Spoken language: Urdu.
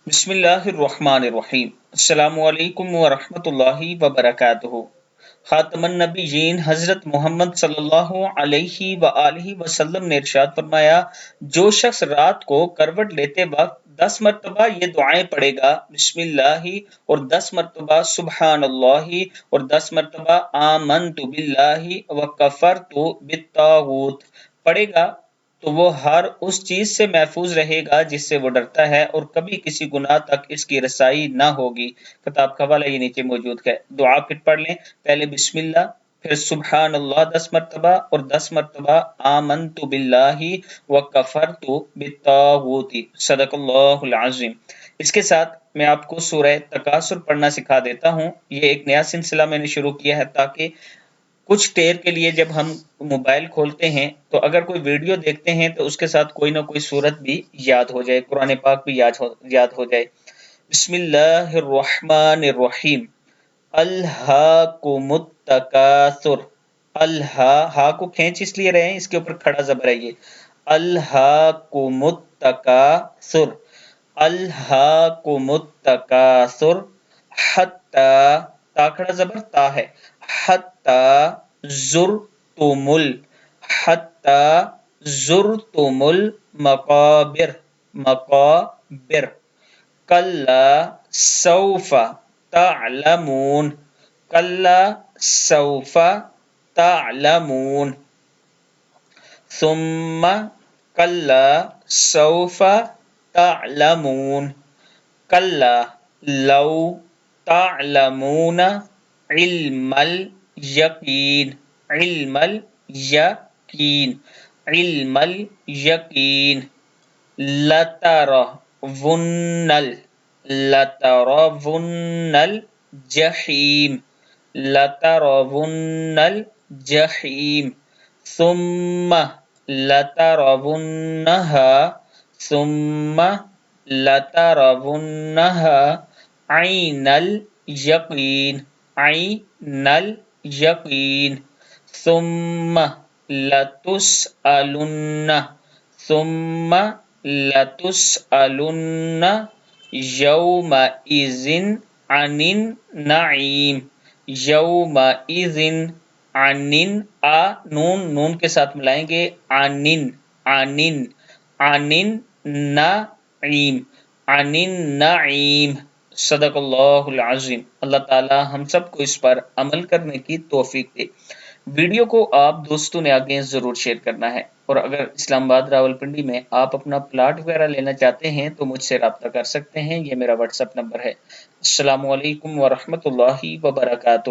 بسم اللہ الرحمن الرحیم۔ السلام علیکم ورحمۃ اللہ وبرکاتہ۔ خاتم النبیین حضرت محمد صلی اللہ علیہ وآلہ وسلم نے ارشاد فرمایا، جو شخص رات کو کروٹ لیتے وقت 10 مرتبہ یہ دعائیں پڑھے گا، بسم اللہ اور 10 مرتبہ سبحان اللہ اور 10 مرتبہ آمنت باللہ وکفرت بالطاغوت پڑھے گا، تو وہ ہر اس چیز سے محفوظ رہے گا جس سے وہ ڈرتا ہے، اور کبھی کسی گناہ تک اس کی رسائی نہ ہوگی۔ کتاب کا حوالہ یہ نیچے موجود ہے۔ دعا پھر پڑھ لیں، پہلے بسم اللہ، پھر سبحان اللہ 10 مرتبہ اور 10 مرتبہ آمنت باللہ وکفرت بالطاغوت۔ صدق اللہ العظیم۔ اس کے ساتھ میں آپ کو سورہ تکاثر پڑھنا سکھا دیتا ہوں۔ یہ ایک نیا سلسلہ میں نے شروع کیا ہے تاکہ کچھ دیر کے لیے جب ہم موبائل کھولتے ہیں تو اگر کوئی ویڈیو دیکھتے ہیں تو اس کے ساتھ کوئی نہ کوئی صورت بھی یاد ہو جائے، قرآن پاک بھی یاد ہو جائے۔ بسم اللہ الرحمن الرحیم۔ الہاکم التکاثر۔ ہا کو کھینچ اس لیے رہے ہیں، اس کے اوپر کھڑا زبر ہے یہ۔ الہاکم التکاثر۔ الہاکم التکاثر حتی، تا کھڑا زبر تا ہے، حتی زرتم حتی زرتم المقابر، مقابر۔ کلا سوف تعلمون، کلا سوف تعلمون۔ ثم کلا سوف تعلمون، کلا لو تعلمون علم الیقین، علم الیقین، علم الیقین۔ لترون لترون الجحیم، لترون الجحیم۔ ثم لترونها، ثم لترونها عین الیقین، عین الیقین۔ ثم لتسألن، ثم لتسألن یومئذ عن النعیم، یومئذ عن، نون کے ساتھ ملائیں گے، عن عن عن النعیم، عن النعیم۔ صدق اللہ العظیم۔ اللہ تعالی ہم سب کو اس پر عمل کرنے کی توفیق دے۔ ویڈیو کو آپ دوستوں نے آگے ضرور شیئر کرنا ہے، اور اگر اسلام آباد راولپنڈی میں آپ اپنا پلاٹ وغیرہ لینا چاہتے ہیں تو مجھ سے رابطہ کر سکتے ہیں، یہ میرا واٹس ایپ نمبر ہے۔ السلام علیکم ورحمۃ اللہ وبرکاتہ۔